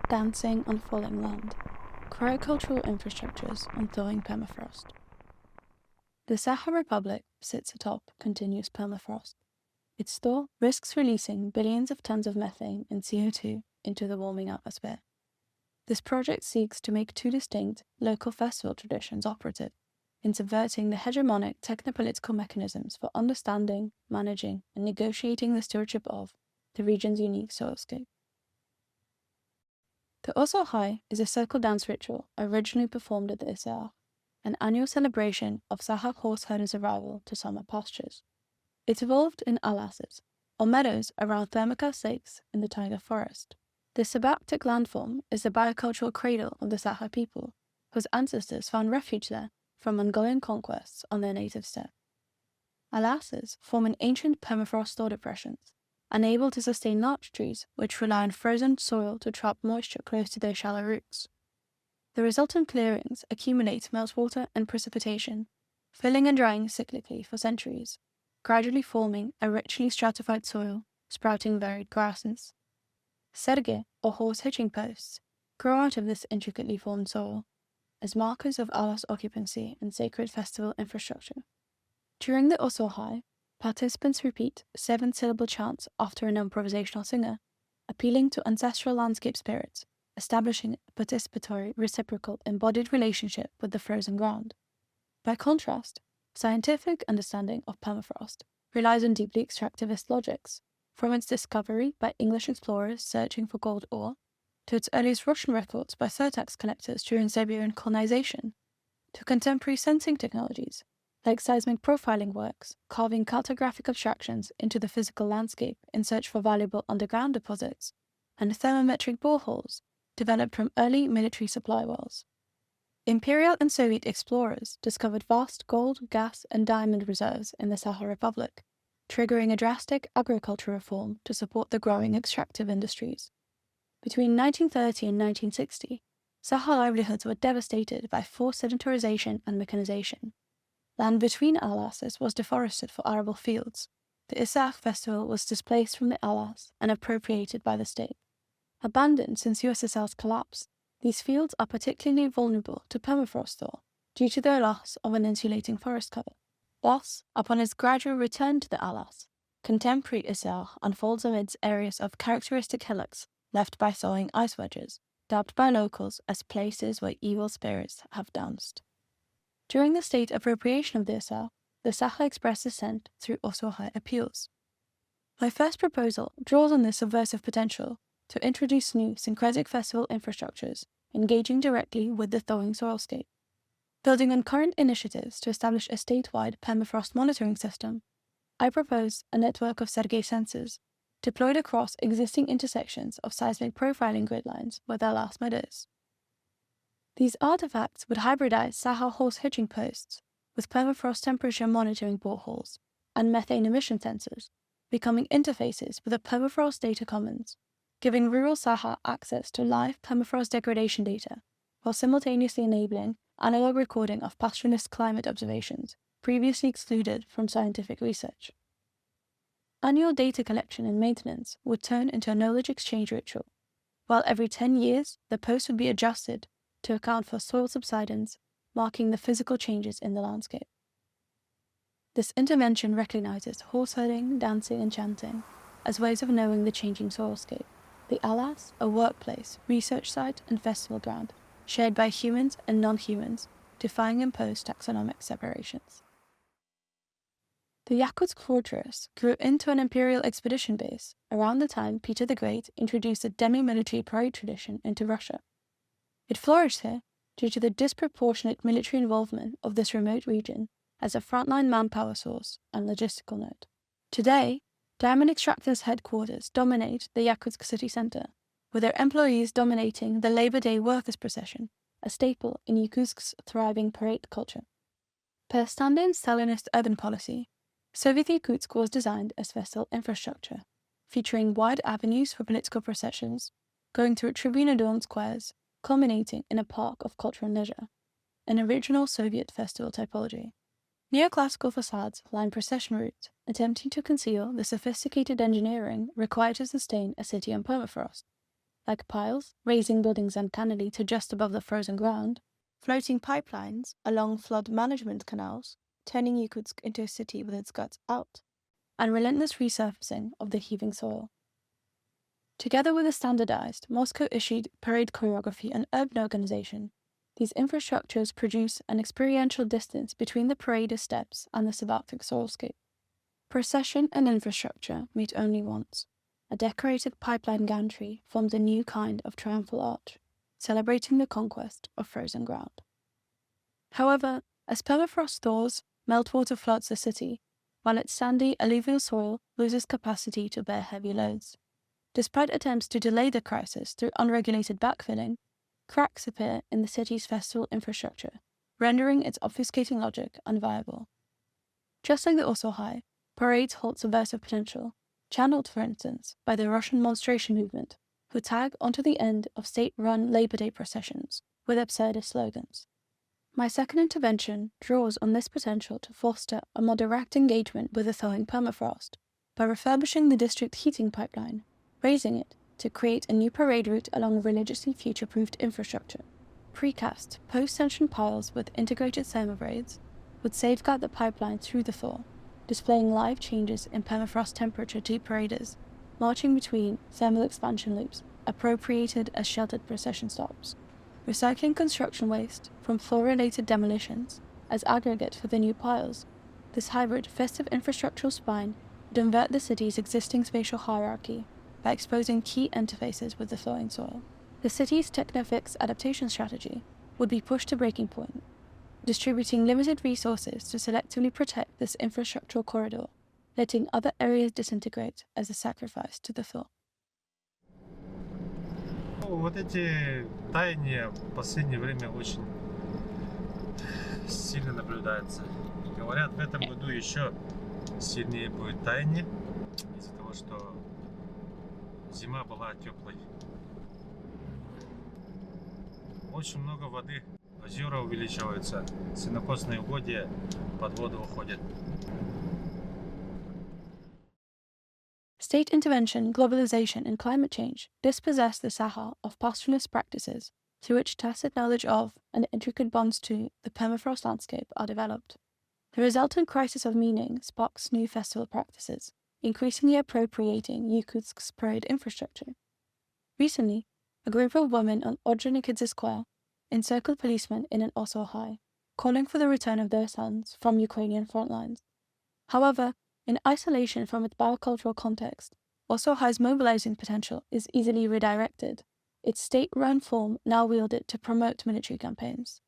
dancing on falling land, cryo-cultural infrastructures on thawing permafrost. The Sakha Republic sits atop continuous permafrost. Its thaw risks releasing billions of tons of methane and CO2 into the warming atmosphere. This project seeks to make two distinct local festival traditions operative in subverting the hegemonic technopolitical mechanisms for understanding, managing, and negotiating the stewardship of the region's unique soilscape. The Osohai is a circle dance ritual originally performed at the Isar, an annual celebration of Sakha horse herders' arrival to summer pastures. It evolved in alasas, or meadows around Thermocast lakes in the taiga forest. This subarctic landform is the biocultural cradle of the Sakha people, whose ancestors found refuge there from Mongolian conquests on their native steppe. Alasas form in ancient permafrost thaw depressions, unable to sustain large trees which rely on frozen soil to trap moisture close to their shallow roots. The resultant clearings accumulate meltwater and precipitation, filling and drying cyclically for centuries, gradually forming a richly stratified soil, sprouting varied grasses. Serge, or horse hitching posts, grow out of this intricately formed soil, as markers of alas occupancy and sacred festival infrastructure. During the Osohai, participants repeat 7-syllable chants after an improvisational singer, appealing to ancestral landscape spirits, establishing a participatory, reciprocal, embodied relationship with the frozen ground. By contrast, scientific understanding of permafrost relies on deeply extractivist logics, from its discovery by English explorers searching for gold ore, to its earliest Russian records by surtax collectors during Siberian colonization, to contemporary sensing technologies, like seismic profiling works, carving cartographic abstractions into the physical landscape in search for valuable underground deposits, and thermometric boreholes developed from early military supply wells. Imperial and Soviet explorers discovered vast gold, gas, and diamond reserves in the Sakha Republic, triggering a drastic agriculture reform to support the growing extractive industries. Between 1930 and 1960, Sakha livelihoods were devastated by forced sedentarization and mechanization. Land between alasas was deforested for arable fields. The Isar festival was displaced from the alas and appropriated by the state. Abandoned since USSR's collapse, these fields are particularly vulnerable to permafrost thaw due to their loss of an insulating forest cover. Thus, upon its gradual return to the alas, contemporary Isar unfolds amidst areas of characteristic hillocks left by thawing ice wedges, dubbed by locals as places where evil spirits have danced. During the state appropriation of the Isar, the Sakha expressed dissent through Osohai appeals. My first proposal draws on this subversive potential to introduce new syncretic festival infrastructures engaging directly with the thawing soilscape. Building on current initiatives to establish a statewide permafrost monitoring system, I propose a network of Sergei sensors deployed across existing intersections of seismic profiling grid lines where their last met is. These artifacts would hybridize Sakha horse hitching posts with permafrost temperature monitoring boreholes and methane emission sensors, becoming interfaces with the permafrost data commons, giving rural Sakha access to live permafrost degradation data, while simultaneously enabling analog recording of pastoralist climate observations previously excluded from scientific research. Annual data collection and maintenance would turn into a knowledge exchange ritual, while every 10 years the post would be adjusted to account for soil subsidence, marking the physical changes in the landscape. This intervention recognizes horse herding, dancing, and chanting as ways of knowing the changing soilscape. The alas, a workplace, research site, and festival ground, shared by humans and non-humans, defying imposed taxonomic separations. The Yakutsk fortress grew into an imperial expedition base around the time Peter the Great introduced the demi-military parade tradition into Russia. It flourished here due to the disproportionate military involvement of this remote region as a frontline manpower source and logistical node. Today, diamond extractors' headquarters dominate the Yakutsk city center, with their employees dominating the Labor Day workers' procession, a staple in Yakutsk's thriving parade culture. Per Stalin's Stalinist urban policy, Soviet Yakutsk was designed as festival infrastructure, featuring wide avenues for political processions, going through tribune-adorned squares, culminating in a park of culture and leisure, an original Soviet festival typology. Neoclassical facades line procession routes, attempting to conceal the sophisticated engineering required to sustain a city on permafrost. like piles, raising buildings uncannily to just above the frozen ground, floating pipelines along flood management canals, turning Yakutsk into a city with its guts out, and relentless resurfacing of the heaving soil. Together with a standardized, Moscow-issued parade choreography and urban organization, these infrastructures produce an experiential distance between the parade steps and the subarctic soilscape. Procession and infrastructure meet only once. A decorated pipeline gantry forms a new kind of triumphal arch, celebrating the conquest of frozen ground. However, as permafrost thaws, meltwater floods the city, while its sandy, alluvial soil loses capacity to bear heavy loads. Despite attempts to delay the crisis through unregulated backfilling, cracks appear in the city's festival infrastructure, rendering its obfuscating logic unviable. Just like the Also High, parades hold subversive potential, channeled, for instance, by the Russian monstration movement, who tag onto the end of state-run Labor Day processions with absurdist slogans. My second intervention draws on this potential to foster a more direct engagement with the thawing permafrost by refurbishing the district heating pipeline, raising it to create a new parade route along religiously future-proofed infrastructure. Precast, post-tension piles with integrated thermobraids would safeguard the pipeline through the thaw, displaying live changes in permafrost temperature to paraders, marching between thermal expansion loops appropriated as sheltered procession stops. Recycling construction waste from thaw-related demolitions as aggregate for the new piles, this hybrid festive infrastructural spine would invert the city's existing spatial hierarchy by exposing key interfaces with the thawing soil. The city's technofix adaptation strategy would be pushed to breaking point, distributing limited resources to selectively protect this infrastructural corridor, letting other areas disintegrate as a sacrifice to the thaw. Вот эти таяния в последнее время очень сильно наблюдаются. Говорят, в этом году еще сильнее будет таяние из-за того, что зима была теплой. Очень много воды, озера увеличиваются, сенокосные угодья под воду уходят. State intervention, globalization, and climate change dispossess the Sahel of pastoralist practices through which tacit knowledge of and intricate bonds to the permafrost landscape are developed. The resultant crisis of meaning sparks new festival practices, increasingly appropriating Yakutsk's parade infrastructure. Recently, a group of women on Orджоникидзе Square encircled policemen in an Also High, calling for the return of their sons from Ukrainian front lines. However, in isolation from its biocultural context, Also High's mobilizing potential is easily redirected, its state-run form now wielded to promote military campaigns.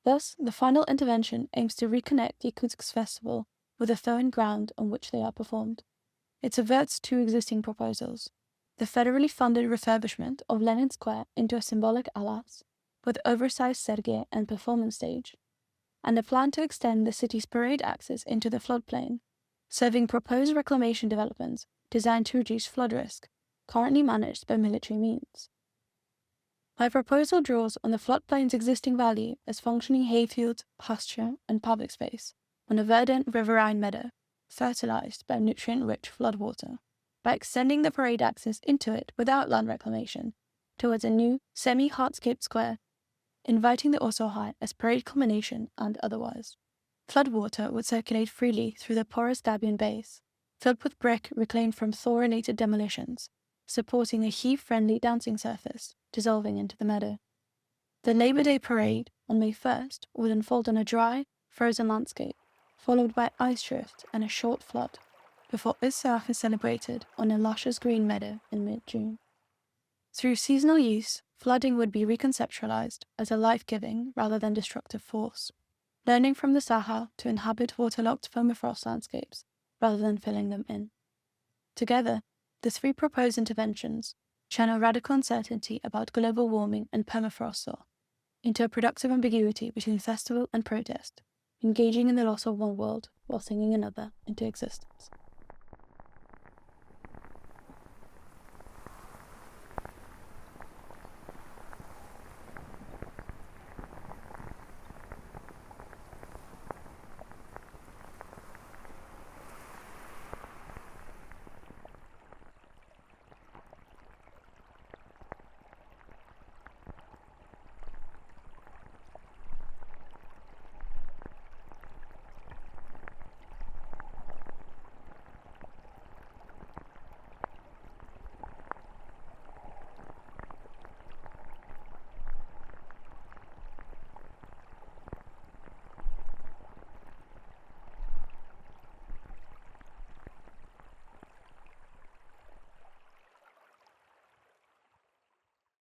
Thus, the final intervention aims to reconnect Yakutsk's festival with the thawing ground on which they are performed. It subverts two existing proposals: the federally funded refurbishment of Lenin Square into a symbolic alas, with oversized sergei and performance stage, and a plan to extend the city's parade axis into the floodplain, serving proposed reclamation developments designed to reduce flood risk, currently managed by military means. My proposal draws on the floodplain's existing value as functioning hayfield, pasture, and public space on a verdant riverine meadow, fertilized by nutrient-rich floodwater, by extending the parade axis into it without land reclamation towards a new, semi-hardscaped square, inviting the Also High as parade culmination and otherwise. Floodwater would circulate freely through the porous gabion base, filled with brick reclaimed from thaw-related demolitions, supporting a heave-friendly dancing surface dissolving into the meadow. The Labor Day parade on May 1st would unfold on a dry, frozen landscape, followed by ice drift and a short flood, before Issaach is celebrated on a luscious green meadow in mid-June. Through seasonal use, flooding would be reconceptualized as a life-giving rather than destructive force, learning from the Sahel to inhabit waterlogged permafrost landscapes rather than filling them in. Together, the three proposed interventions channel radical uncertainty about global warming and permafrost thaw into a productive ambiguity between festival and protest, engaging in the loss of one world while singing another into existence.